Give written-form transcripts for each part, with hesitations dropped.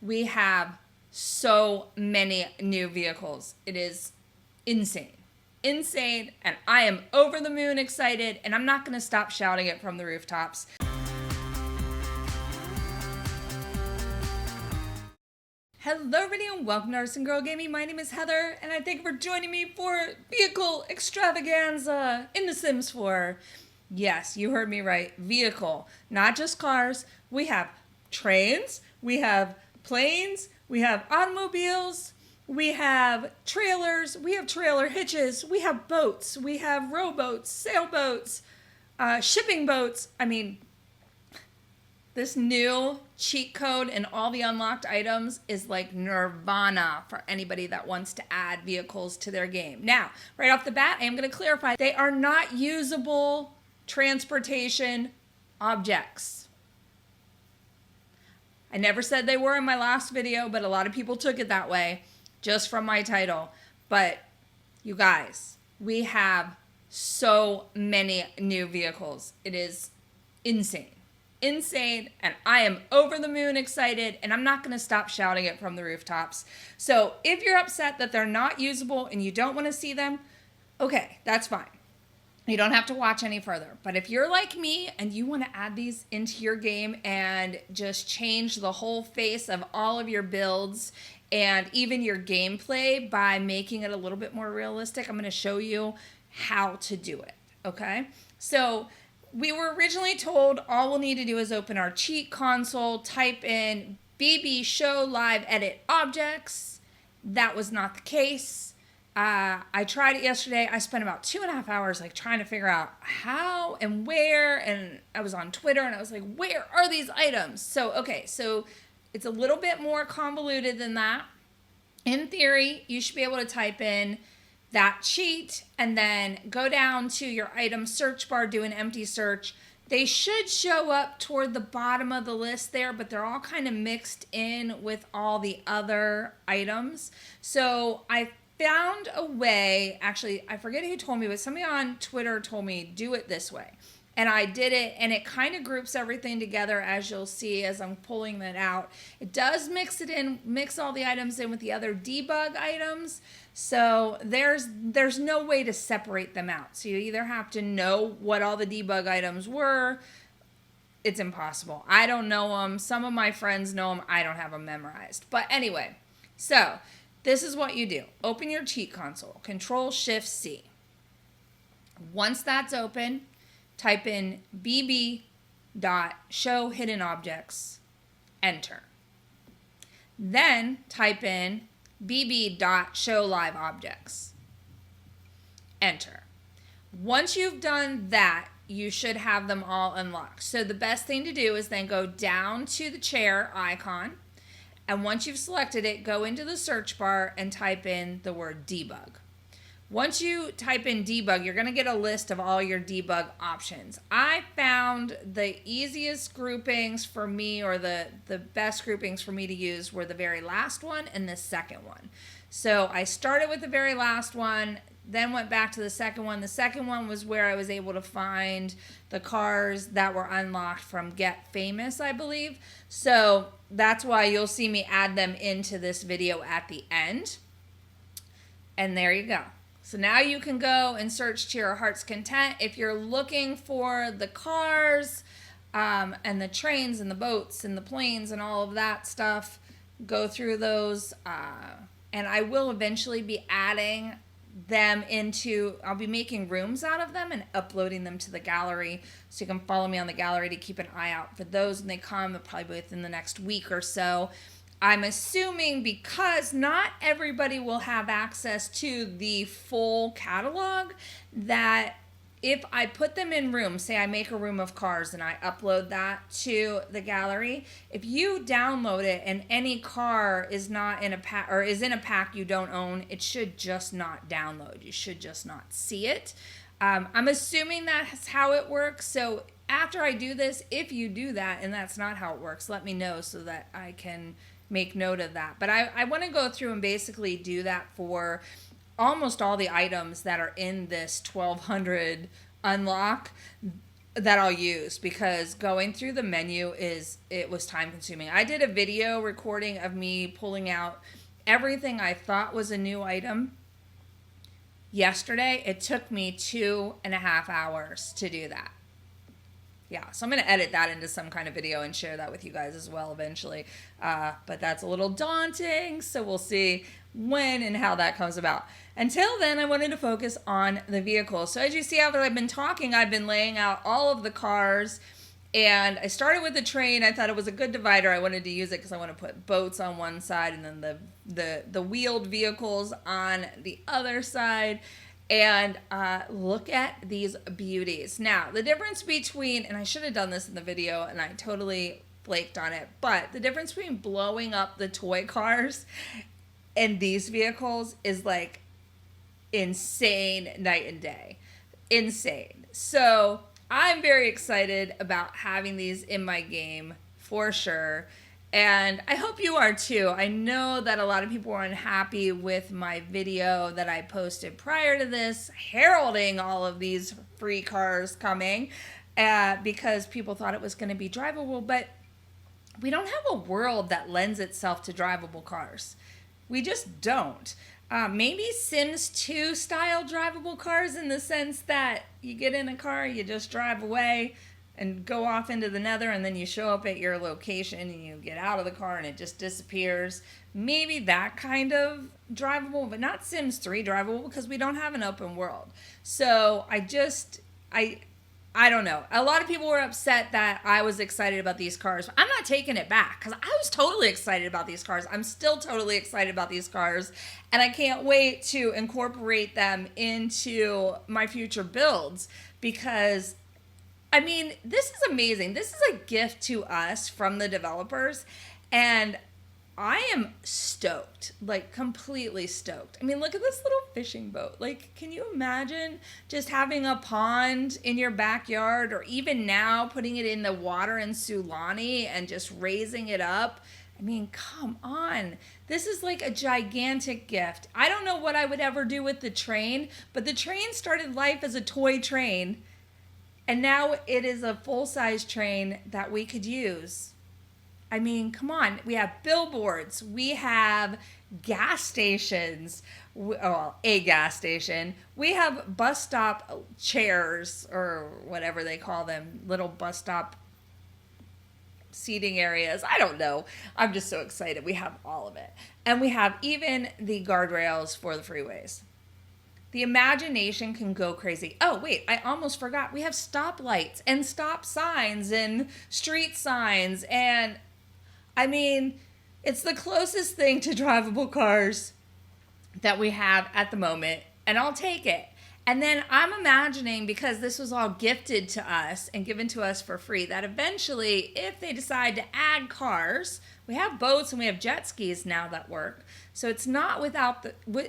we have so many new vehicles. It is insane. Insane, and I am over the moon excited, and I'm not going to stop shouting it from the rooftops. Hello everybody and welcome to ArsenGirl Gaming. My name is Heather, and I thank you for joining me for vehicle extravaganza in The Sims 4. Yes, you heard me right. Vehicle. Not just cars. We have trains. We have planes. We have automobiles. We have trailers. We have trailer hitches. We have boats. We have rowboats, sailboats, shipping boats. I mean, this new cheat code and all the unlocked items is like nirvana for anybody that wants to add vehicles to their game. Now, right off the bat, I am going to clarify, they are not usable transportation objects. I never said they were in my last video, but a lot of people took it that way just from my title. But you guys, we have so many new vehicles. It is insane. Insane, and I am over the moon excited, and I'm not going to stop shouting it from the rooftops. So if you're upset that they're not usable and you don't want to see them, okay, that's fine. You don't have to watch any further. But if you're like me and you want to add these into your game and just change the whole face of all of your builds and even your gameplay by making it a little bit more realistic, I'm going to show you how to do it, okay? So we were originally told all we'll need to do is open our cheat console, type in bb.showliveeditobjects. That was not the case. I tried it yesterday. I spent about 2.5 hours trying to figure out how and where, and I was on Twitter and I was like, where are these items? So it's a little bit more convoluted than that. In theory, you should be able to type in that cheat and then go down to your item search bar, do an empty search. They should show up toward the bottom of the list there, but they're all kind of mixed in with all the other items. So I found a way, actually, I forget who told me, but somebody on Twitter told me, do it this way. And I did it, and it kind of groups everything together, as you'll see as I'm pulling that out. It does mix all the items in with the other debug items. So there's no way to separate them out. So you either have to know what all the debug items were. It's impossible. I don't know them. Some of my friends know them. I don't have them memorized. But anyway, so this is what you do. Open your cheat console. Control-Shift-C. Once that's open, type in bb.showhidenobjects. Enter. Then type in bb.showliveobjects. Enter. Once you've done that, you should have them all unlocked. So the best thing to do is then go down to the chair icon, and once you've selected it, go into the search bar and type in the word debug. Once you type in debug, you're going to get a list of all your debug options. I found the easiest groupings for me, or the best groupings for me to use, were the very last one and the second one. So I started with the very last one, then went back to the second one. The second one was where I was able to find the cars that were unlocked from Get Famous, I believe. So that's why you'll see me add them into this video at the end. And there you go. So now you can go and search to your heart's content. If you're looking for the cars and the trains and the boats and the planes and all of that stuff, go through those. And I will eventually be adding them into, I'll be making rooms out of them and uploading them to the gallery. So you can follow me on the gallery to keep an eye out for those when they come, probably within the next week or so. I'm assuming because not everybody will have access to the full catalog, that if I put them in rooms, say I make a room of cars and I upload that to the gallery, if you download it and any car is not in a pack, or is in a pack you don't own, it should just not download. You should just not see it. I'm assuming that's how it works. So after I do this, if you do that and that's not how it works, let me know so that I can make note of that. But I want to go through and basically do that for almost all the items that are in this 1200 unlock. that I'll use, because going through the menu it was time consuming. I did a video recording of me pulling out everything I thought was a new item yesterday. It took me 2.5 hours to do that. Yeah, so I'm going to edit that into some kind of video and share that with you guys as well eventually. But that's a little daunting, so we'll see when and how that comes about. Until then, I wanted to focus on the vehicle. So as you see, after I've been talking, I've been laying out all of the cars. And I started with the train. I thought it was a good divider. I wanted to use it because I want to put boats on one side and then the wheeled vehicles on the other side. And look at these beauties. Now, the difference between, and I should have done this in the video and I totally flaked on it, but the difference between blowing up the toy cars and these vehicles is like insane, night and day. Insane. So I'm very excited about having these in my game for sure. And I hope you are too. I know that a lot of people were unhappy with my video that I posted prior to this, heralding all of these free cars coming, because people thought it was going to be drivable. But we don't have a world that lends itself to drivable cars. We just don't. Maybe Sims 2 style drivable cars, in the sense that you get in a car, you just drive away and go off into the nether, and then you show up at your location and you get out of the car and it just disappears. Maybe that kind of drivable, but not Sims 3 drivable, because we don't have an open world. So I don't know. A lot of people were upset that I was excited about these cars. I'm not taking it back, because I was totally excited about these cars. I'm still totally excited about these cars, and I can't wait to incorporate them into my future builds, because I mean, this is amazing. This is a gift to us from the developers, and I am stoked, like completely stoked. I mean, look at this little fishing boat. Like, can you imagine just having a pond in your backyard, or even now putting it in the water in Sulani and just raising it up? I mean, come on. This is like a gigantic gift. I don't know what I would ever do with the train, but the train started life as a toy train, and now it is a full-size train that we could use. I mean, come on. We have billboards. We have gas stations. Well, a gas station. We have bus stop chairs, or whatever they call them, little bus stop seating areas. I don't know. I'm just so excited. We have all of it. And we have even the guardrails for the freeways. The imagination can go crazy. Oh, wait, I almost forgot. We have stoplights and stop signs and street signs. And I mean, it's the closest thing to drivable cars that we have at the moment, and I'll take it. And then I'm imagining, because this was all gifted to us and given to us for free, that eventually, if they decide to add cars, we have boats and we have jet skis now that work. So it's not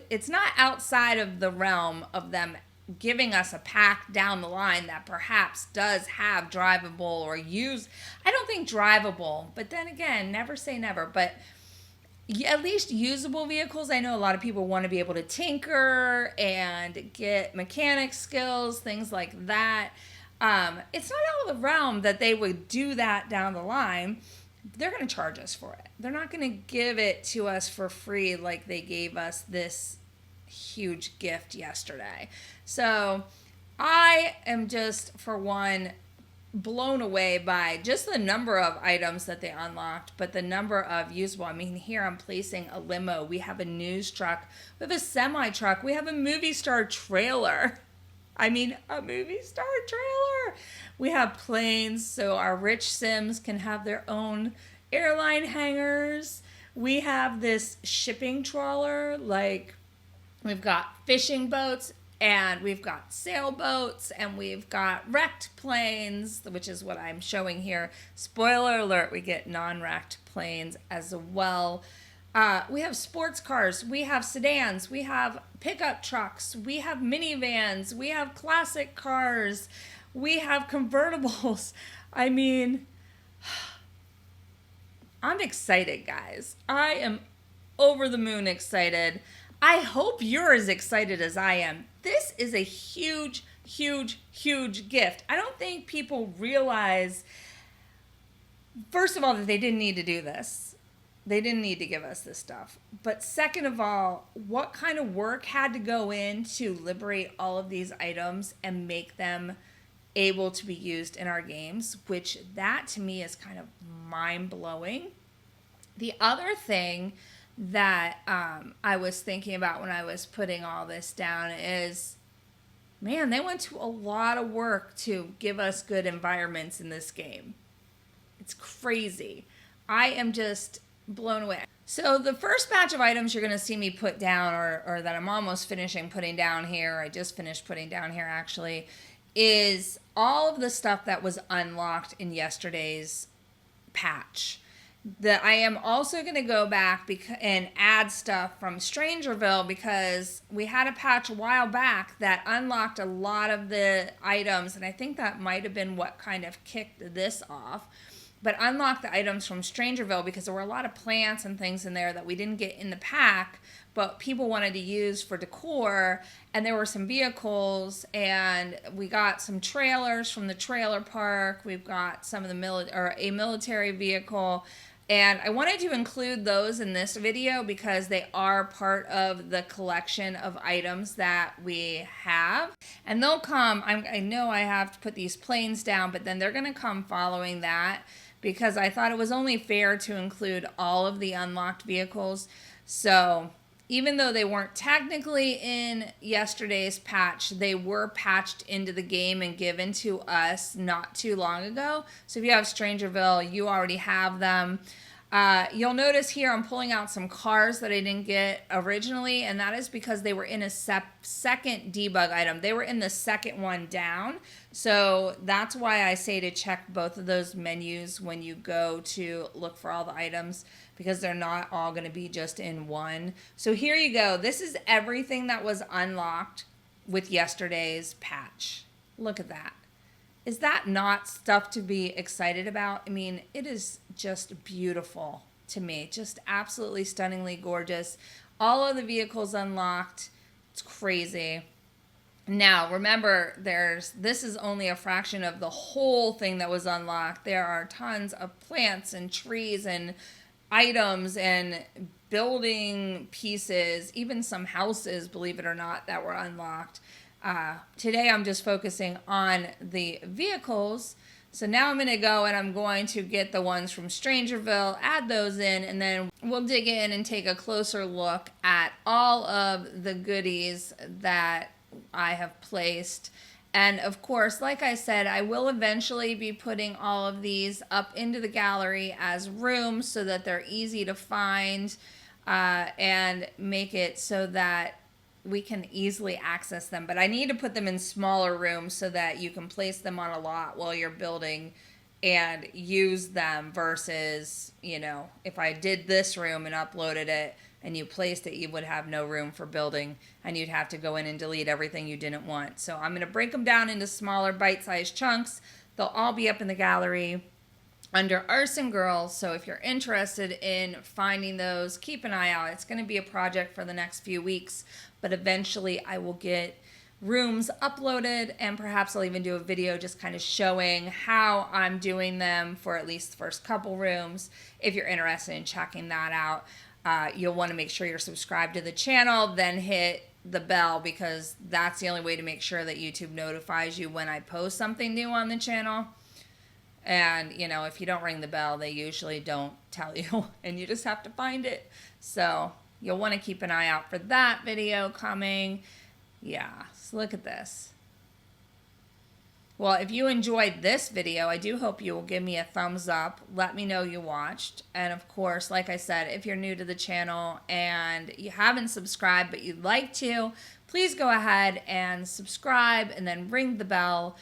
it's not outside of the realm of them giving us a pack down the line that perhaps does have drivable or use. I don't think drivable, but then again, never say never. But at least usable vehicles. I know a lot of people want to be able to tinker and get mechanic skills, things like that. It's not out of the realm that they would do that down the line. They're going to charge us for it. They're not going to give it to us for free like they gave us this huge gift yesterday. So I am just, for one, blown away by just the number of items that they unlocked, but the number of usable. I mean, here I'm placing a limo. We have a news truck. We have a semi truck. We have a movie star trailer. I mean, a movie star trailer. We have planes, so our rich Sims can have their own airline hangars. We have this shipping trawler. Like, we've got fishing boats, and we've got sailboats, and we've got wrecked planes, which is what I'm showing here. Spoiler alert, we get non-wrecked planes as well. We have sports cars, we have sedans, we have pickup trucks, we have minivans, we have classic cars, we have convertibles. I mean, I'm excited, guys. I am over the moon excited. I hope you're as excited as I am. This is a huge huge, huge gift. I don't think people realize, first of all, that they didn't need to do this. They didn't need to give us this stuff. But second of all, what kind of work had to go in to liberate all of these items and make them able to be used in our games, which that to me is kind of mind-blowing. The other thing that I was thinking about when I was putting all this down is, man, they went to a lot of work to give us good environments in this game. It's crazy. I am just blown away. So the first batch of items you're going to see me put down, or that I'm almost finishing putting down here, I just finished putting down here actually, is all of the stuff that was unlocked in yesterday's patch. That I am also going to go back and add stuff from Strangerville, because we had a patch a while back that unlocked a lot of the items, and I think that might have been what kind of kicked this off. But unlocked the items from Strangerville because there were a lot of plants and things in there that we didn't get in the pack, but people wanted to use for decor. And there were some vehicles, and we got some trailers from the trailer park. We've got some of the a military vehicle. And I wanted to include those in this video because they are part of the collection of items that we have. And they'll come, I know I have to put these planes down, but then they're going to come following that, because I thought it was only fair to include all of the unlocked vehicles. So even though they weren't technically in yesterday's patch, they were patched into the game and given to us not too long ago. So if you have Strangerville, you already have them. You'll notice here I'm pulling out some cars that I didn't get originally, and that is because they were in a second debug item. They were in the second one down. So that's why I say to check both of those menus when you go to look for all the items, because they're not all going to be just in one. So here you go. This is everything that was unlocked with yesterday's patch. Look at that. Is that not stuff to be excited about? I mean, it is just beautiful to me. Just absolutely stunningly gorgeous. All of the vehicles unlocked. It's crazy. Now, remember, this is only a fraction of the whole thing that was unlocked. There are tons of plants and trees and items and building pieces, even some houses, believe it or not, that were unlocked. Today I'm just focusing on the vehicles. So now I'm going to go and I'm going to get the ones from Strangerville, add those in, and then we'll dig in and take a closer look at all of the goodies that I have placed. And of course, like I said, I will eventually be putting all of these up into the gallery as rooms so that they're easy to find, and make it so that we can easily access them. But I need to put them in smaller rooms so that you can place them on a lot while you're building and use them, versus, you know, if I did this room and uploaded it and you placed it, you would have no room for building and you'd have to go in and delete everything you didn't want. So I'm going to break them down into smaller bite-sized chunks. They'll all be up in the gallery under ArsenGirl. So if you're interested in finding those, keep an eye out. It's going to be a project for the next few weeks, but eventually I will get rooms uploaded, and perhaps I'll even do a video just kind of showing how I'm doing them for at least the first couple rooms. If you're interested in checking that out, you'll want to make sure you're subscribed to the channel, then hit the bell, because that's the only way to make sure that YouTube notifies you when I post something new on the channel. And, you know, if you don't ring the bell, they usually don't tell you, and you just have to find it. So you'll want to keep an eye out for that video coming. Yeah, so look at this. Well, if you enjoyed this video, I do hope you will give me a thumbs up. Let me know you watched. And of course, like I said, if you're new to the channel and you haven't subscribed but you'd like to, please go ahead and subscribe and then ring the bell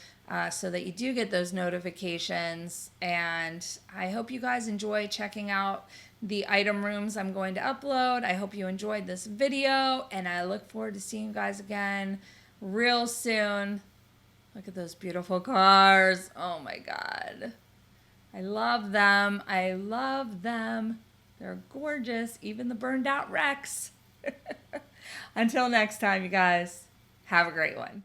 so that you do get those notifications. And I hope you guys enjoy checking out the item rooms I'm going to upload. I hope you enjoyed this video, and I look forward to seeing you guys again real soon. Look at those beautiful cars. Oh my God. I love them. I love them. They're gorgeous. Even the burned out wrecks. Until next time, you guys, have a great one.